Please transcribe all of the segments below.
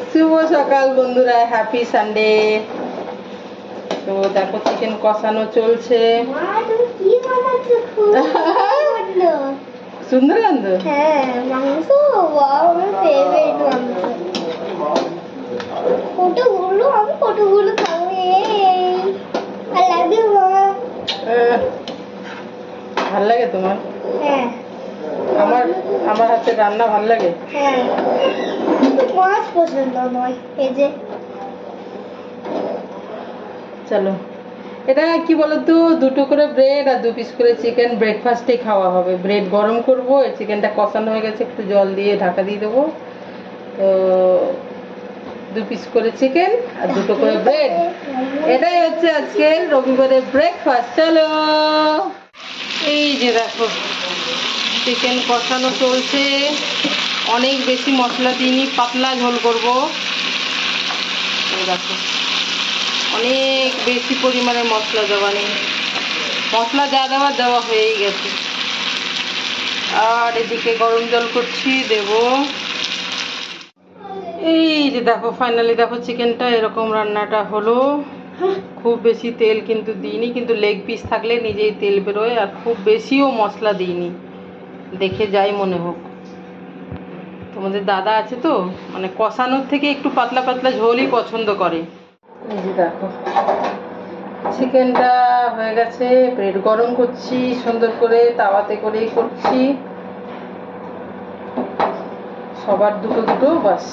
শুভ সকাল বন্ধুরা, happy Sunday. তো দেখো চিকেন কষানো চলছে। সুন্দর গন্ধ। হ্যাঁ, মাংস আমার ফেভারিট মাংস। কতগুলো খাবো। আই লাভ ইউ মামা। ভাল লাগে তোমার? হ্যাঁ। আমার হাতে রান্না ভাল লাগে। হ্যাঁ, কিন্তু মাছ পছন্দ নয়। এই যে চলো, এটা কি বলতো, 2 করে ব্রেড আর 2 পিস করে চিকেন ব্রেকফাস্টে খাওয়া হবে। ব্রেড গরম করবো, চিকেনটা কষানো হয়ে গেছে, একটু জল দিয়ে ঢাকা দিয়ে দেবো। তো 2 পিস করে চিকেন আর 2 করে ব্রেড, এটাই হচ্ছে আজকে রবিবারের ব্রেকফাস্ট। চলো, এই যে দেখো চিকেন কষানো চলছে। অনেক বেশি মশলা দিইনি, পাতলা ঝোল করবো। দেখো অনেক বেশি পরিমাণে মশলা দেওয়া নেই, মশলা যা দেওয়া দেওয়া হয়েই গেছে। আর এদিকে গরম জল করছি, দেব। এই যে দেখো ফাইনালি দেখো চিকেনটা এরকম রান্নাটা হলো। খুব বেশি তেল কিন্তু দিইনি, কিন্তু লেগ পিস থাকলে নিজেই তেল বেরোয়। আর খুব বেশিও মশলা দিইনি, দেখে যাই মনে হোক। তোমাদের দাদা আছে তো, মানে কষানোর থেকে একটু পাতলা পাতলা ঝোলই পছন্দ করে। এই যে দেখো চিকেনটা হয়ে গেছে, ব্রেড গরম করছি সুন্দর করে, তাওয়াতে করেই করছি। সবার 2 বাস।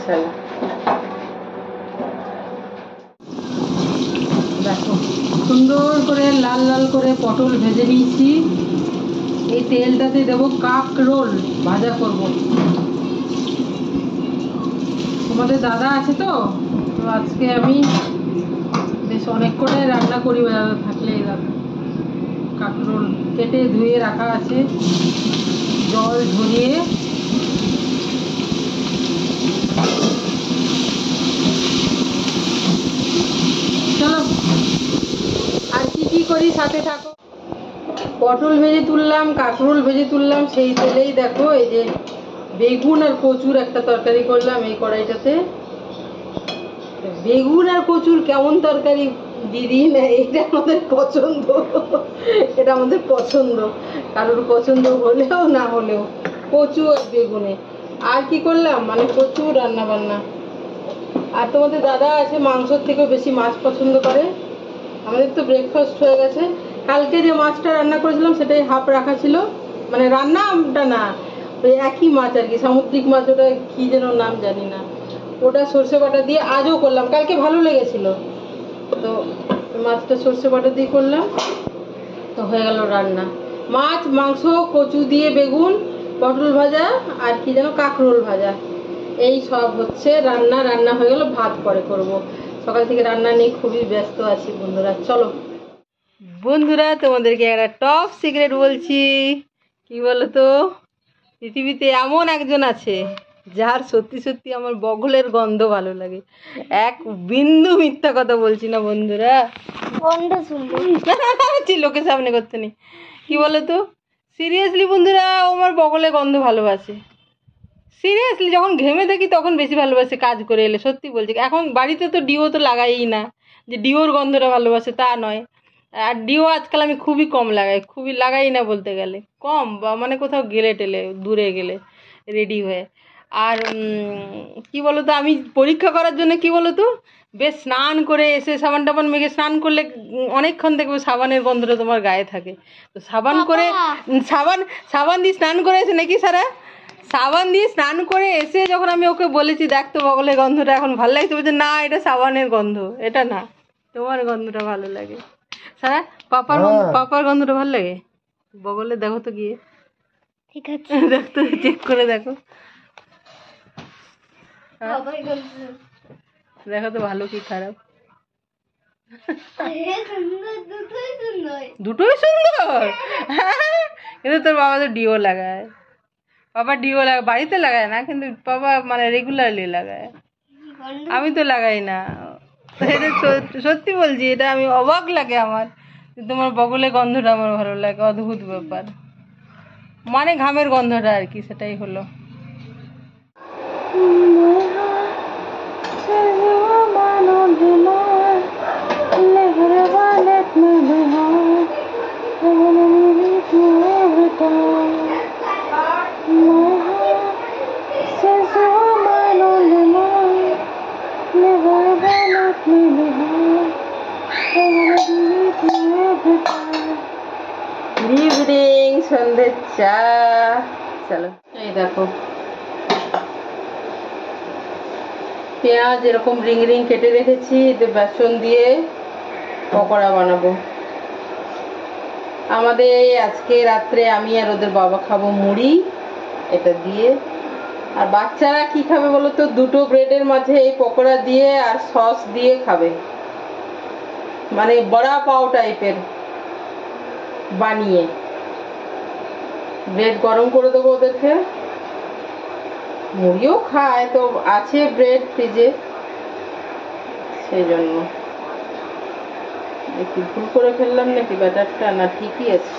চলো দেখো সুন্দর করে লাল লাল করে পটল ভেজে নিয়েছি। এই তেলটাতে দেবো কাঁকরোল ভাজা করব। তোমাদের দাদা আছে তো, তো আজকে আমি বেশ অনেক করে রান্না করি। দাদা থাকলে দেখো কাঁকরোল কেটে ধুয়ে রাখা আছে, জল ঝরিয়ে। চলো আর কি করি সাথে থাকো। পটল ভেজে তুললাম, কাঁকরোল ভেজে তুললাম, সেই তেলেই দেখো এই যে বেগুন আর কচুর একটা তরকারি করলাম এই কড়াইটাতে। বেগুন আর কচুর কেমন তরকারি দিদি না, এটা আমাদের পছন্দ। এটা আমাদের পছন্দ, কারোর পছন্দ হলেও না হলেও কচু আর বেগুনে। আর কি করলাম, মানে প্রচুর রান্না বান্না। আর তোমাদের দাদা আছে, মাংসর থেকেও বেশি মাছ পছন্দ করে। আমাদের তো ব্রেকফাস্ট হয়ে গেছে। কালকে যে মাছটা রান্না করেছিলাম সেটাই হাফ রাখা ছিল, মানে রান্নাটা না, ওই একই মাছ আর কি, সামুদ্রিক মাছ, ওটা কি যেন নাম জানি না। ওটা সর্ষে বাটা দিয়ে আজও করলাম, কালকে ভালো লেগেছিল, তো মাছটা সর্ষে বাটা দিয়ে করলাম। তো হয়ে গেল রান্না। মাছ, মাংস, কচু দিয়ে বেগুন, পটল ভাজা আর কি যেন কাঁকরোল ভাজা, এই সব হচ্ছে রান্না। রান্না হয়ে গেল, ভাত পরে করব। সকাল থেকে রান্না নিয়ে খুবই ব্যস্ত আছি বন্ধুরা। চলো বন্ধুরা, তোমাদেরকে একটা টপ সিক্রেট বলছি। কি বলো তো, পৃথিবীতে এমন একজন আছে যার সত্যি সত্যি আমার বগলের গন্ধ ভালো লাগে। এক বিন্দু মিথ্যা কথা বলছি না বন্ধুরা। গন্ধ শুনবো লোকের সামনে করতে নেই। কি বলো তো, সিরিয়াসলি বন্ধুরা, ও আমার বগলের গন্ধ ভালোবাসে। সিরিয়াসলি, যখন ঘেমে থাকি তখন বেশি ভালোবাসে, কাজ করে এলে। সত্যি বলছি, এখন বাড়িতে তো ডিও তো লাগাই না, যে ডিওর গন্ধটা ভালোবাসে তা নয়। আর ডিও আজকাল আমি খুবই কম লাগাই, খুবই লাগাই না বলতে গেলে, কম, বা মানে কোথাও গেলে টেলে, দূরে গেলে রেডি হয়ে। আর কি বলতো, আমি পরীক্ষা করার জন্য কি বলতো, বেশ স্নান করে এসে সাবান টাবান মেখে স্নান করলে অনেকক্ষণ দেখবে সাবানের গন্ধটা তোমার গায়ে থাকে। তো সাবান করে সাবান দিয়ে স্নান করে এসে নাকি সারা সাবান দিয়ে স্নান করে এসে যখন আমি ওকে বলেছি দেখ তো বগলের গন্ধটা এখন ভালো লাগছে, বলছে না এটা সাবানের গন্ধ, এটা না, তোমার গন্ধটা ভালো লাগে। সারা পাপার গন্ধটা ভালো লাগে বগলে, দেখো তো গিয়ে, ঠিক আছে দেখো তো, চেক করে দেখো, দেখো তো ভালো কি খারাপ। দুটোই সুন্দর। কিন্তু তোর বাবা তো ডিও লাগায়, বাবা ডিও লাগায়, বাড়িতে লাগায় না, কিন্তু বাবা মানে রেগুলারলি লাগায়। আমি তো লাগাই না, এটা সত্যি বলছি, এটা আমি অবাক লাগে আমার যে তোমার বগলে গন্ধটা আমার ভালো লাগে, অদ্ভুত ব্যাপার, মানে ঘামের গন্ধটা আর কি, সেটাই হলো। ইভিনিং সন্ধ্যের চা, চলো। এই দেখো পেঁয়াজ এরকম রিং রিং কেটে রেখেছি, বেসন দিয়ে পকোড়া বানাবো। আমাদের আজকে রাত্রে আমি আর ওদের বাবা খাবো মুড়ি এটা দিয়ে, আর বাচ্চারা কি খাবে বলো তো, দুটো ব্রেডের মাঝে এই পকোড়া দিয়ে আর সস দিয়ে খাবে, মানে বড়া পাও টাইপের বানিয়ে। ব্রেড গরম করে দেবো ওদেরকে, মুড়িও খায় তো, আছে ব্রেড ফ্রিজে, সেই জন্য। একটু ভুল করে ফেললাম নাকি ব্যাটারটা, না ঠিকই আছে?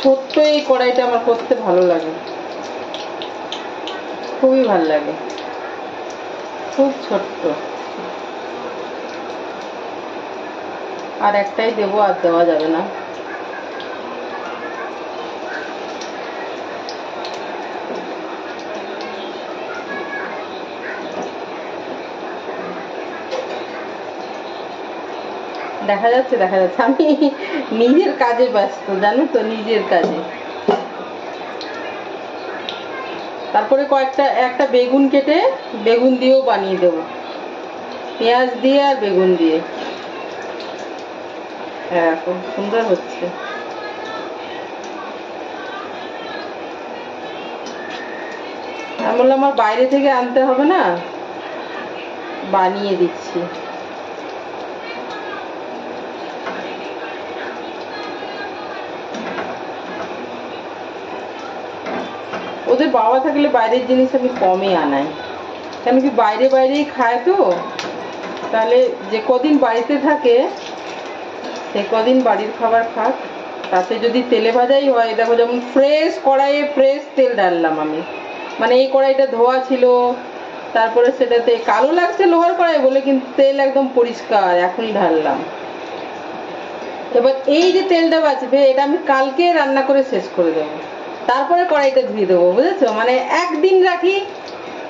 ছোট্ট এই কড়াইটা আমার করতে ভালো লাগে, খুবই ভালো লাগে, খুব ছোট্ট। আর একটাই দেবো, আর দেওয়া যাবে না। দেখা যাচ্ছে, দেখা যাচ্ছে আমি নিজের কাজে ব্যস্ত, জানো তো, নিজের কাজে। তারপরে একটা বেগুন কেটে বেগুন দিয়েও বানিয়ে দেবো, পেঁয়াজ দিয়ে আর বেগুন দিয়ে। হ্যাঁ, খুব সুন্দর হচ্ছে। আমি বললাম আমার বাইরে থেকে আনতে হবে না, বানিয়ে দিচ্ছি। ওদের বাবা থাকলে বাইরের জিনিস আমি কমই আনাই, কেন কি বাইরে বাইরেই খায় তো, তাহলে যে কদিন বাড়িতে থাকে সে কদিন বাড়ির খাবার খাক। তাতে যদি তেলে ভাজাই হয়, দেখো যেমন ফ্রেশ কড়াইয়ে ফ্রেশ তেল ঢাললাম আমি, মানে এই কড়াইটা ধোয়া ছিল, তারপরে সেটাতে কালো লাগছে লোহার কড়াই বলে, কিন্তু তেল একদম পরিষ্কার এখনই ঢাললাম। এবার এই যে তেলটা বাঁচবে, এটা আমি কালকে রান্না করে শেষ করে দেবো, তারপরে কড়াইটা ধুয়ে দেবো, বুঝেছো? মানে একদিন রাখি,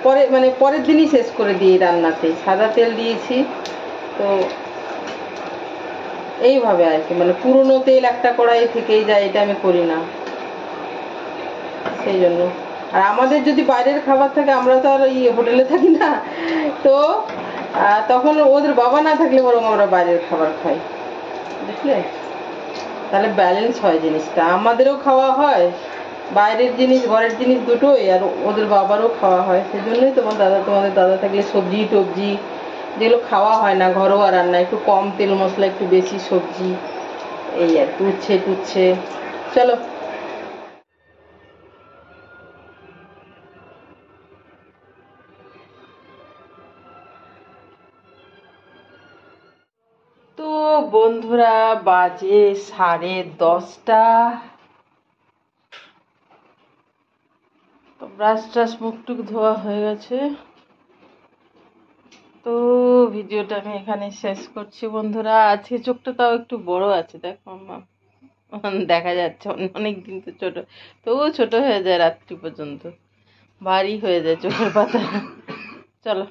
পরে মানে পরের দিনই শেষ করে দিই রান্নাতে, সাদা তেল দিয়েছি তো এইভাবে আর কি, মানে পুরনো তেল একটা কড়াই থেকেই যায়, এটা আমি করি না, সেই জন্য। আর আমাদের যদি বাইরের খাবার থাকে, আমরা তো আর হোটেলে থাকি না, তো তখন ওদের বাবা না থাকলে বরং আমরা বাইরের খাবার খাই, বুঝলে? তাহলে ব্যালেন্স হয় জিনিসটা, আমাদেরও খাওয়া হয়, বাইরের জিনিস ঘরের জিনিস দুটোই, আর ওদের বাবারও খাওয়া হয়। সেজন্যই তোমাদের দাদা থাকলে সবজি টবজি যেগুলো খাওয়া হয় না, ঘরোয়া রান্না, একটু কম তেল মশলা, একটু বেশি সবজি, এই আর উচ্ছে টুচ্ছে। চলো, তো বন্ধুরা বাজে 10:30, তো ব্রাশ ট্রাশ মুখ টুক ধোয়া হয়ে গেছে, তো ভিডিওটা আমি এখানে শেষ করছি বন্ধুরা। আজকে চোখটা তাও একটু বড় আছে, দেখো দেখা যাচ্ছে, অনেক দিন তো ছোট, তবুও ছোট হয়ে যায় রাত্রি পর্যন্ত, ভারী হয়ে যায় চোখের পাতা। চলো,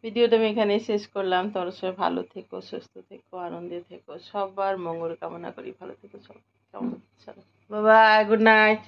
ভিডিওটা আমি এখানেই শেষ করলাম। তোমরা সবাই ভালো থেকো, সুস্থ থেকো, আনন্দে থেকো, সবার মঙ্গল কামনা করি, ভালো থেকো সব। চলো, বাই বাই, গুড নাইট।